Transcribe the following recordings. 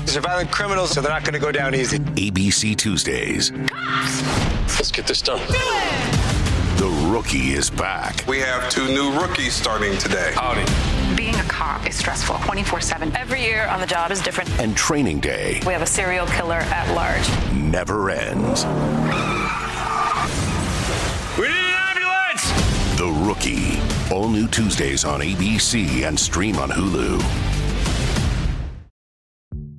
These are violent criminals, so they're not going to go down easy. ABC Tuesdays. Let's get this done. The Rookie is back. We have 2 new rookies starting today. Howdy. Being a cop is stressful 24/7. Every year on the job is different. And Training Day We have a serial killer at large. never ends. We need an ambulance! The Rookie. All new Tuesdays on ABC and stream on Hulu.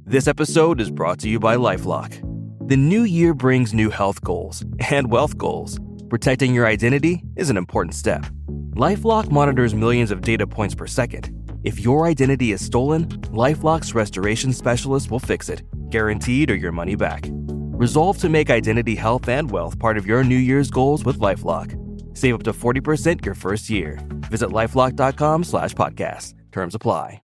This episode is brought to you by LifeLock. The new year brings new health goals and wealth goals. Protecting your identity is an important step. LifeLock monitors millions of data points per second. If your identity is stolen, LifeLock's restoration specialist will fix it, guaranteed or your money back. Resolve to make identity health and wealth part of your New Year's goals with LifeLock. Save up to 40% your first year. Visit LifeLock.com/podcast. Terms apply.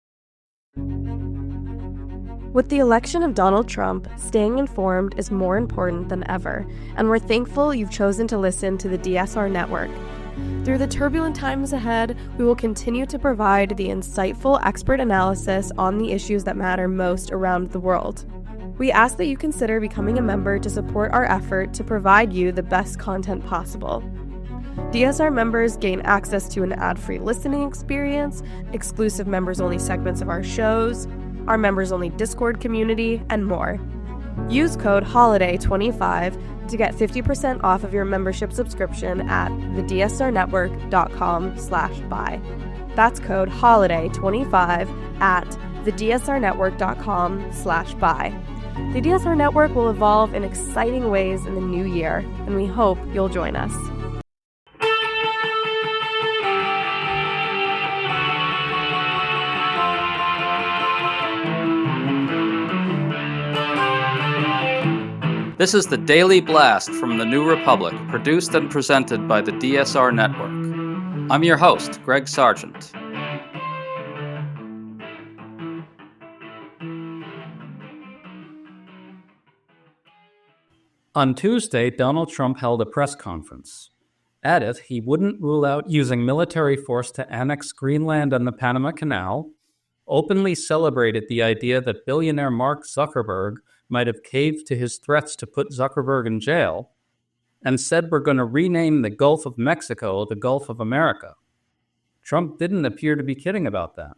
With the election of Donald Trump, staying informed is more important than ever, and we're thankful you've chosen to listen to the DSR Network. Through the turbulent times ahead, we will continue to provide the insightful expert analysis on the issues that matter most around the world. We ask that you consider becoming a member to support our effort to provide you the best content possible. DSR members gain access to an ad-free listening experience, exclusive members-only segments of our shows, our members-only Discord community, and more. Use code HOLIDAY25 to get 50% off of your membership subscription at thedsrnetwork.com/buy. That's code HOLIDAY25 at thedsrnetwork.com/buy. The DSR Network will evolve in exciting ways in the new year, and we hope you'll join us. This is the Daily Blast from the New Republic, produced and presented by the DSR Network. I'm your host, Greg Sargent. On Tuesday, Donald Trump held a press conference. At it, he wouldn't rule out using military force to annex Greenland and the Panama Canal, openly celebrated the idea that billionaire Mark Zuckerberg might have caved to his threats to put Zuckerberg in jail, and said we're going to rename the Gulf of Mexico the Gulf of America. Trump didn't appear to be kidding about that.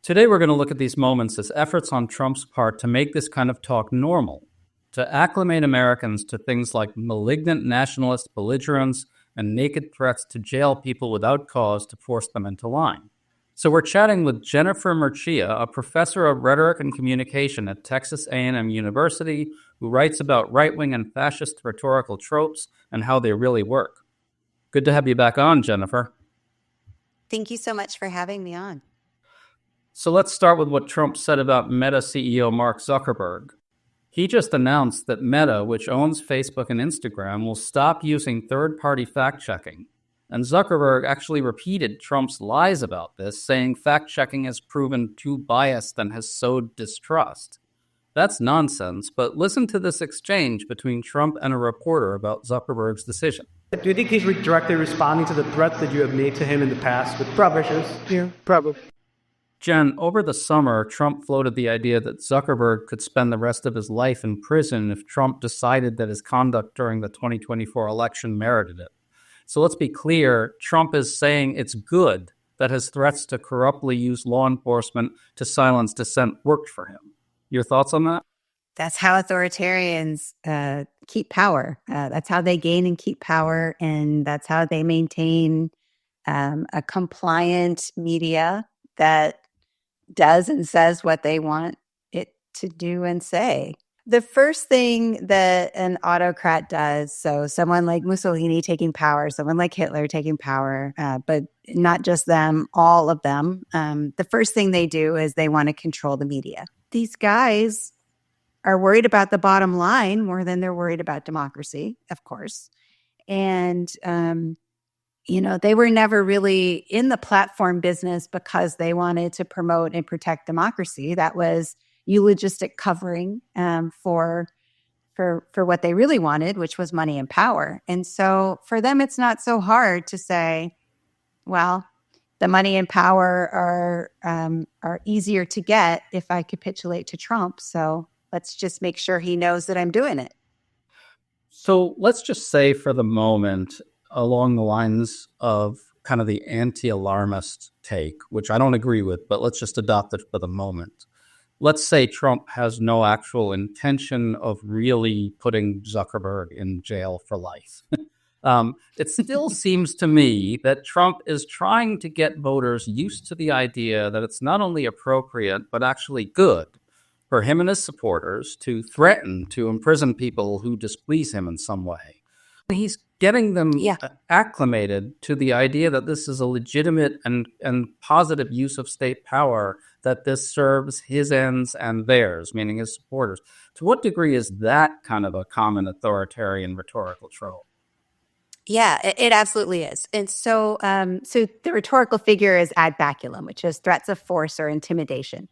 Today we're going to look at these moments as efforts on Trump's part to make this kind of talk normal, to acclimate Americans to things like malignant nationalist belligerence and naked threats to jail people without cause to force them into line. So we're chatting with Jennifer Murcia, a professor of rhetoric and communication at Texas A&M University, who writes about right-wing and fascist rhetorical tropes and how they really work. Good to have you back on, Jennifer. Thank you so much for having me on. So let's start with what Trump said about Meta CEO Mark Zuckerberg. He just announced that Meta, which owns Facebook and Instagram, will stop using third-party fact-checking. And Zuckerberg actually repeated Trump's lies about this, saying fact-checking has proven too biased and has sowed distrust. That's nonsense, but listen to this exchange between Trump and a reporter about Zuckerberg's decision. Do you think he's directly responding to the threat that you have made to him in the past with probably? Yeah, probably. Jen, over the summer, Trump floated the idea that Zuckerberg could spend the rest of his life in prison if Trump decided that his conduct during the 2024 election merited it. So let's be clear, Trump is saying it's good that his threats to corruptly use law enforcement to silence dissent worked for him. Your thoughts on that? That's how authoritarians keep power. That's how they gain and keep power, and that's how they maintain a compliant media that does and says what they want it to do and say. The first thing that an autocrat does, so someone like Mussolini taking power, someone like Hitler taking power, but not just them, all of them, the first thing they do is they want to control the media. These guys are worried about the bottom line more than they're worried about democracy, of course. And, they were never really in the platform business because they wanted to promote and protect democracy. That was eulogistic covering for what they really wanted, which was money and power. And so for them, it's not so hard to say, well, the money and power are easier to get if I capitulate to Trump. So let's just make sure he knows that I'm doing it. So let's just say for the moment, along the lines of kind of the anti-alarmist take, which I don't agree with, but let's just adopt it for the moment. Let's say Trump has no actual intention of really putting Zuckerberg in jail for life. It still seems to me that Trump is trying to get voters used to the idea that it's not only appropriate, but actually good for him and his supporters to threaten to imprison people who displease him in some way. He's getting them acclimated to the idea that this is a legitimate and positive use of state power, that this serves his ends and theirs, meaning his supporters. To what degree is that kind of a common authoritarian rhetorical trope? Yeah, it absolutely is. And so the rhetorical figure is ad baculum, which is threats of force or intimidation.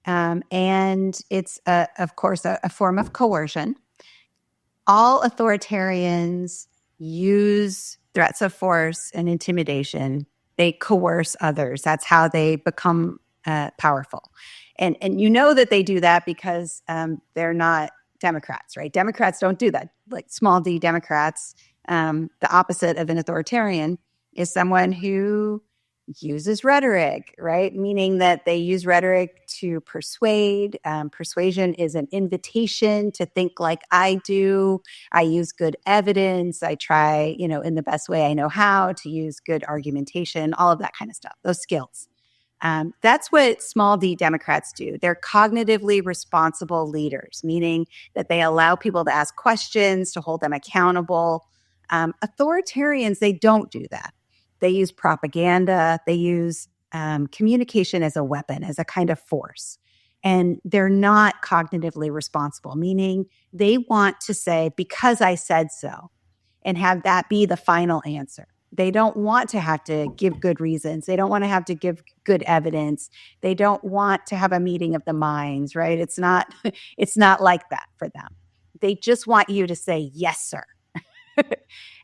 And it's, of course, a form of coercion. All authoritarians use threats of force and intimidation. They coerce others. That's how they become powerful. And you know that they do that because they're not Democrats, right? Democrats don't do that. Like small d Democrats, the opposite of an authoritarian is someone who uses rhetoric, right? Meaning that they use rhetoric to persuade. Persuasion is an invitation to think like I do. I use good evidence. I try, in the best way I know how to use good argumentation, all of that kind of stuff, those skills. That's what small d Democrats do. They're cognitively responsible leaders, meaning that they allow people to ask questions, to hold them accountable. Authoritarians, they don't do that. They use propaganda. They use communication as a weapon, as a kind of force. And they're not cognitively responsible, meaning they want to say, because I said so, and have that be the final answer. They don't want to have to give good reasons. They don't want to have to give good evidence. They don't want to have a meeting of the minds, right? It's not like that for them. They just want you to say, yes, sir.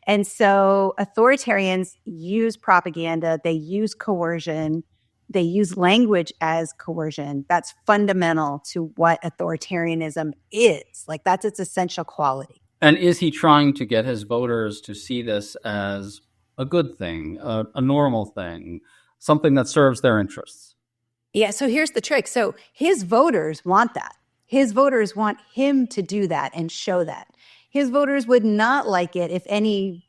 And so authoritarians use propaganda, they use coercion, they use language as coercion. That's fundamental to what authoritarianism is. Like, that's its essential quality. And is he trying to get his voters to see this as a good thing, a normal thing, something that serves their interests? Yeah, so here's the trick. So his voters want that. His voters want him to do that and show that. His voters would not like it if any,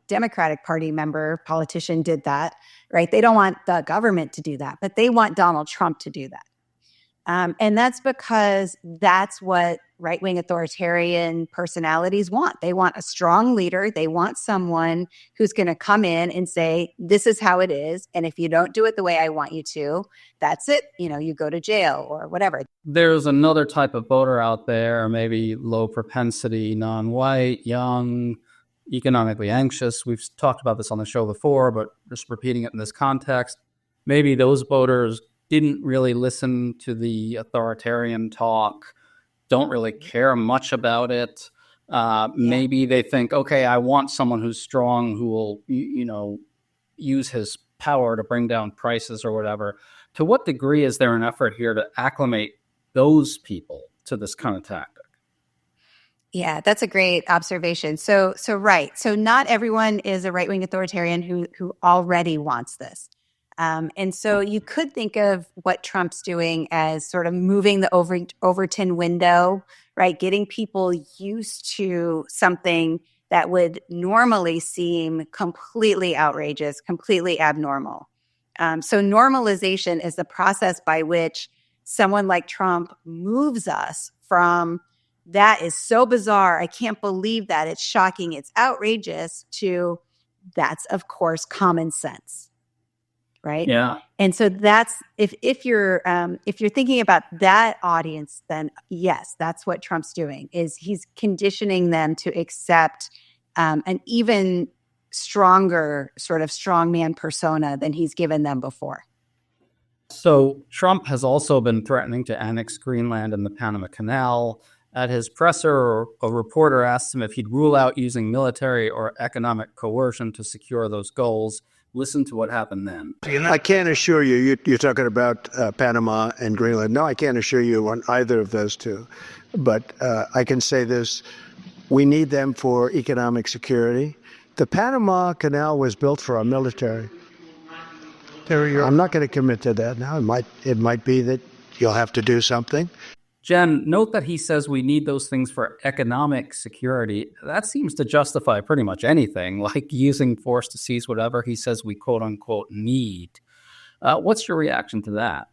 Democratic Party member, politician did that, right? They don't want the government to do that, but they want Donald Trump to do that. And that's because that's what right-wing authoritarian personalities want. They want a strong leader. They want someone who's going to come in and say, this is how it is. And if you don't do it the way I want you to, that's it. You go to jail or whatever. There's another type of voter out there, maybe low propensity, non-white, young, economically anxious. We've talked about this on the show before, but just repeating it in this context. Maybe those voters didn't really listen to the authoritarian talk, don't really care much about it. Maybe they think, okay, I want someone who's strong, who will, use his power to bring down prices or whatever. To what degree is there an effort here to acclimate those people to this kind of tactic? Yeah, that's a great observation. So right. So not everyone is a right-wing authoritarian who already wants this. And so you could think of what Trump's doing as sort of moving the Overton window, right? Getting people used to something that would normally seem completely outrageous, completely abnormal. So normalization is the process by which someone like Trump moves us from that is so bizarre, I can't believe that, it's shocking, it's outrageous, to that's, of course, common sense. Right. Yeah. And so that's if you're thinking about that audience, then yes, that's what Trump's doing, is he's conditioning them to accept an even stronger sort of strongman persona than he's given them before. So Trump has also been threatening to annex Greenland and the Panama Canal. At his presser, a reporter asked him if he'd rule out using military or economic coercion to secure those goals. Listen to what happened then. I can't assure you, you're talking about Panama and Greenland. No, I can't assure you on either of those two. But I can say this, we need them for economic security. The Panama Canal was built for our military. I'm not going to commit to that now. It might be that you'll have to do something. Jen, note that he says we need those things for economic security. That seems to justify pretty much anything, like using force to seize whatever he says we quote unquote need. What's your reaction to that?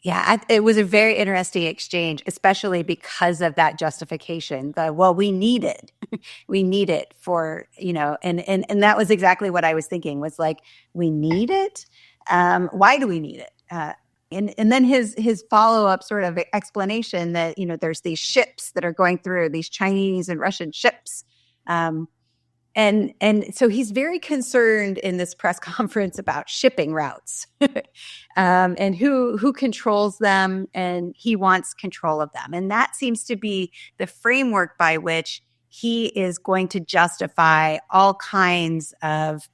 Yeah, it was a very interesting exchange, especially because of that justification. We need it. We need it for, and that was exactly what I was thinking was like, we need it? Why do we need it? And then his follow-up sort of explanation that, there's these ships that are going through, these Chinese and Russian ships. And so he's very concerned in this press conference about shipping routes and who controls them, and he wants control of them. And that seems to be the framework by which he is going to justify all kinds of,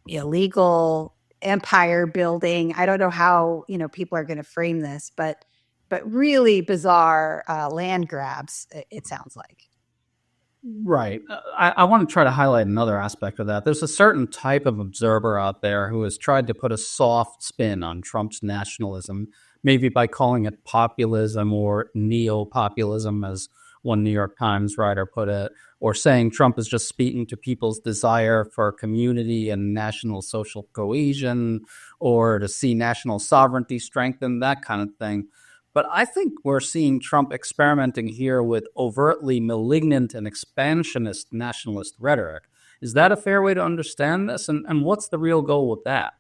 illegal empire building. I don't know how, people are going to frame this, but really bizarre land grabs, it sounds like. Right. I want to try to highlight another aspect of that. There's a certain type of observer out there who has tried to put a soft spin on Trump's nationalism, maybe by calling it populism or neo-populism, as one New York Times writer put it, or saying Trump is just speaking to people's desire for community and national social cohesion, or to see national sovereignty strengthened, that kind of thing. But I think we're seeing Trump experimenting here with overtly malignant and expansionist nationalist rhetoric. Is that a fair way to understand this? And what's the real goal with that?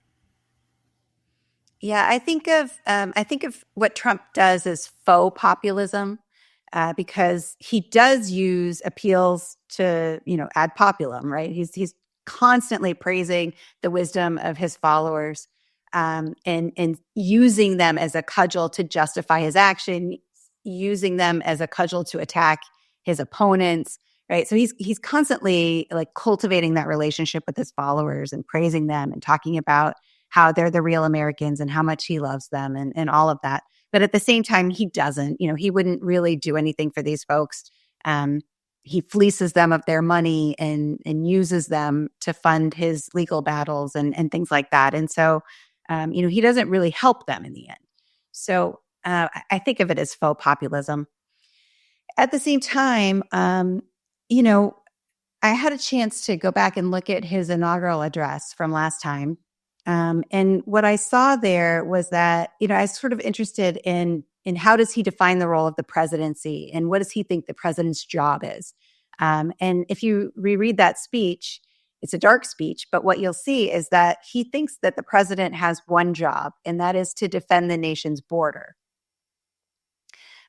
Yeah, I think of what Trump does as faux populism, because he does use appeals to, ad populum, right? He's constantly praising the wisdom of his followers. And using them as a cudgel to justify his action, using them as a cudgel to attack his opponents, right? So he's constantly like cultivating that relationship with his followers and praising them and talking about how they're the real Americans and how much he loves them and all of that. But at the same time, he doesn't, he wouldn't really do anything for these folks. He fleeces them of their money and uses them to fund his legal battles and things like that. And so, he doesn't really help them in the end. So I think of it as faux populism. At the same time, I had a chance to go back and look at his inaugural address from last time. And what I saw there was that, I was sort of interested in how does he define the role of the presidency and what does he think the president's job is? And if you reread that speech, it's a dark speech, but what you'll see is that he thinks that the president has one job, and that is to defend the nation's border.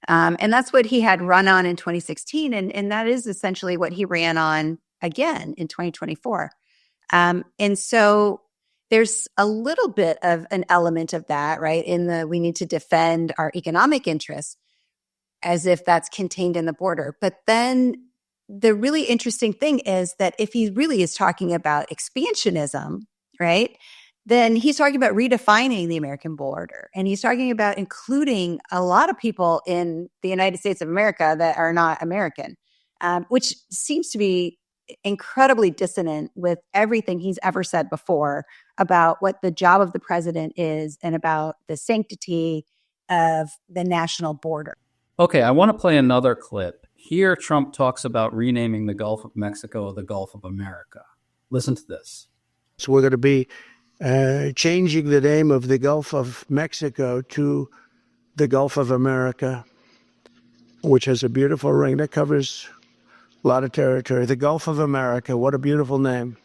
And that's what he had run on in 2016, and that is essentially what he ran on again in 2024. And so there's a little bit of an element of that, right? We need to defend our economic interests as if that's contained in the border. But then the really interesting thing is that if he really is talking about expansionism, right, then he's talking about redefining the American border. And he's talking about including a lot of people in the United States of America that are not American, which seems to be incredibly dissonant with everything he's ever said before about what the job of the president is and about the sanctity of the national border. Okay, I want to play another clip. Here, Trump talks about renaming the Gulf of Mexico the Gulf of America. Listen to this. So we're going to be changing the name of the Gulf of Mexico to the Gulf of America, which has a beautiful ring that covers a lot of territory. The Gulf of America, what a beautiful name.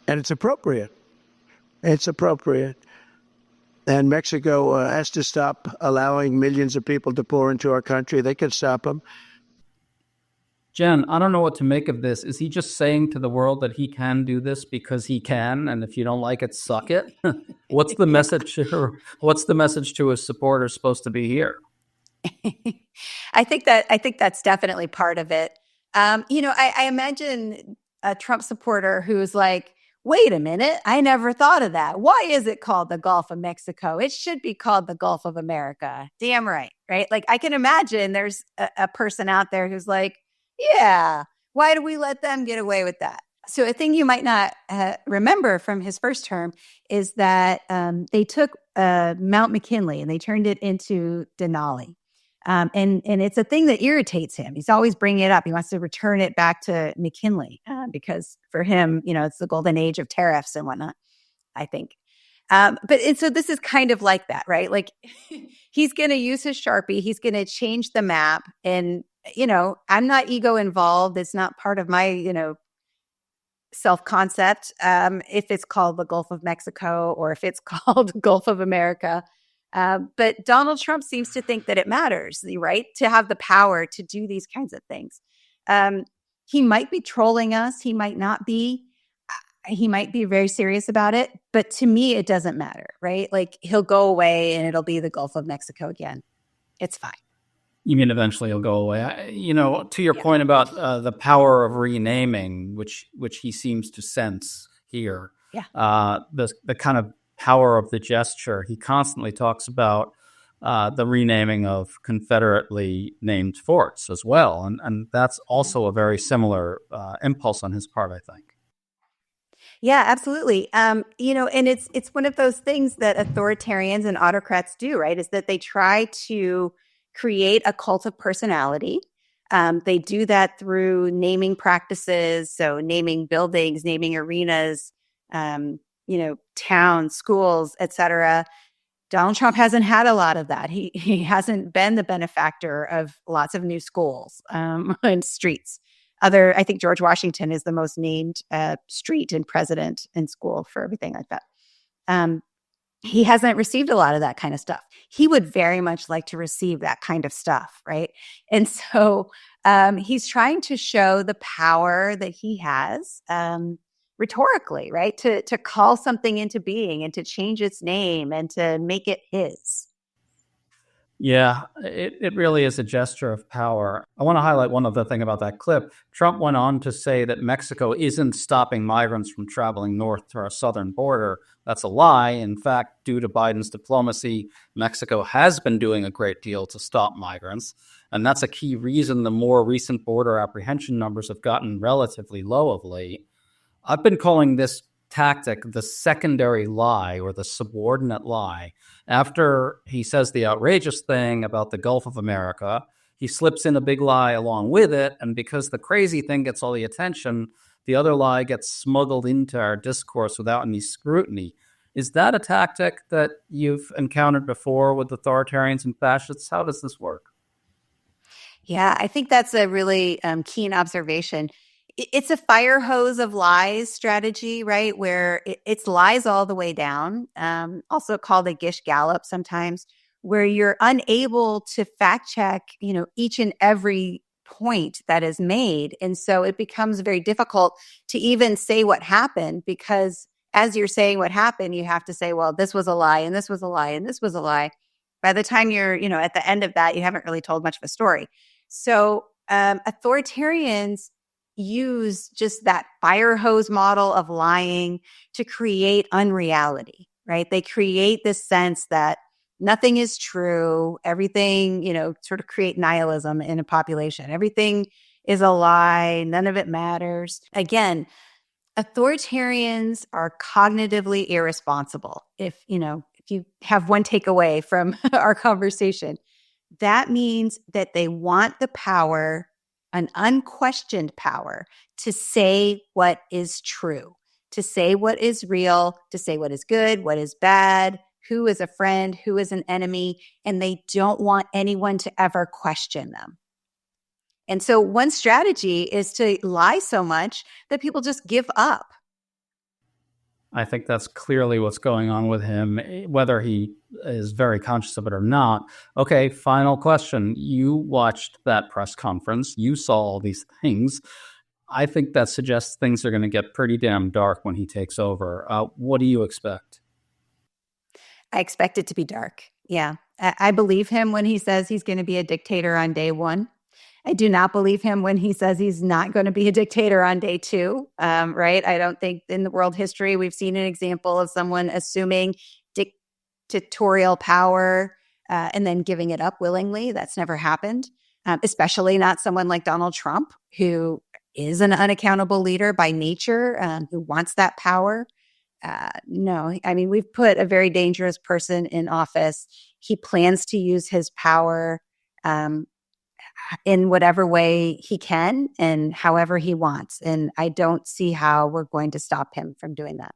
And it's appropriate. It's appropriate. And Mexico has to stop allowing millions of people to pour into our country. They can stop them. Jen, I don't know what to make of this. Is he just saying to the world that he can do this because he can, and if you don't like it, suck it? What's the message? What's the message to his supporters supposed to be here? I think that's definitely part of it. I imagine a Trump supporter who's like, wait a minute, I never thought of that. Why is it called the Gulf of Mexico? It should be called the Gulf of America. Damn right, right? Like, I can imagine there's a person out there who's like, yeah, why do we let them get away with that? So a thing you might not remember from his first term is that they took Mount McKinley and they turned it into Denali. And it's a thing that irritates him. He's always bringing it up. He wants to return it back to McKinley because for him, it's the golden age of tariffs and whatnot, I think. So this is kind of like that, right? Like he's going to use his Sharpie. He's going to change the map. And, I'm not ego involved. It's not part of my, self-concept. If it's called the Gulf of Mexico or if it's called Gulf of America. But Donald Trump seems to think that it matters, right? To have the power to do these kinds of things. He might be trolling us. He might not be. He might be very serious about it. But to me, it doesn't matter, right? Like he'll go away and it'll be the Gulf of Mexico again. It's fine. You mean eventually he'll go away? To your point about the power of renaming, which he seems to sense here. Yeah. The kind of power of the gesture. He constantly talks about the renaming of Confederately named forts as well. And that's also a very similar impulse on his part, I think. Yeah, absolutely. And it's one of those things that authoritarians and autocrats do, right? Is that they try to create a cult of personality. They do that through naming practices. So naming buildings, naming arenas, towns, schools, etc. Donald Trump hasn't had a lot of that. He hasn't been the benefactor of lots of new schools and streets. I think George Washington is the most named street and president and school for everything like that. He hasn't received a lot of that kind of stuff. He would very much like to receive that kind of stuff, right? And so he's trying to show the power that he has rhetorically, right? To call something into being and to change its name and to make it his. Yeah, it really is a gesture of power. I want to highlight one other thing about that clip. Trump went on to say that Mexico isn't stopping migrants from traveling north to our southern border. That's a lie. In fact, due to Biden's diplomacy, Mexico has been doing a great deal to stop migrants. And that's a key reason the more recent border apprehension numbers have gotten relatively low of late. I've been calling this tactic the secondary lie or the subordinate lie. After he says the outrageous thing about the Gulf of America, he slips in a big lie along with it. And because the crazy thing gets all the attention, the other lie gets smuggled into our discourse without any scrutiny. Is that a tactic that you've encountered before with authoritarians and fascists? How does this work? Yeah, I think that's a really keen observation. It's a fire hose of lies strategy, right? Where it's lies all the way down, also called a Gish Gallop sometimes, where you're unable to fact check, each and every point that is made. And so it becomes very difficult to even say what happened because as you're saying what happened, you have to say, well, this was a lie and this was a lie and this was a lie. By the time you're, at the end of that, you haven't really told much of a story. So authoritarians use just that fire hose model of lying to create unreality, right? They create this sense that nothing is true, everything, sort of create nihilism in a population. Everything is a lie, none of it matters. Again, authoritarians are cognitively irresponsible. If you have one takeaway from our conversation, that means that they want the power, an unquestioned power, to say what is true, to say what is real, to say what is good, what is bad, who is a friend, who is an enemy, and they don't want anyone to ever question them. And so one strategy is to lie so much that people just give up. I think that's clearly what's going on with him, whether he is very conscious of it or not. Okay, final question. You watched that press conference. You saw all these things. I think that suggests things are going to get pretty damn dark when he takes over. What do you expect? I expect it to be dark. Yeah. I believe him when he says he's going to be a dictator on day one. I do not believe him when he says he's not going to be a dictator on day 2, right? I don't think in the world history we've seen an example of someone assuming dictatorial power and then giving it up willingly. That's never happened, especially not someone like Donald Trump, who is an unaccountable leader by nature, who wants that power. No, I mean, we've put a very dangerous person in office. He plans to use his power in whatever way he can and however he wants. And I don't see how we're going to stop him from doing that.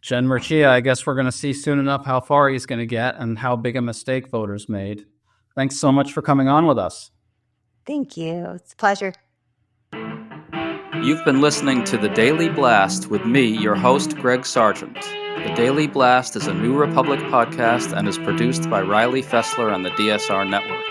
Jen Murcia, I guess we're going to see soon enough how far he's going to get and how big a mistake voters made. Thanks so much for coming on with us. Thank you. It's a pleasure. You've been listening to The Daily Blast with me, your host, Greg Sargent. The Daily Blast is a New Republic podcast and is produced by Riley Fessler on the DSR Network.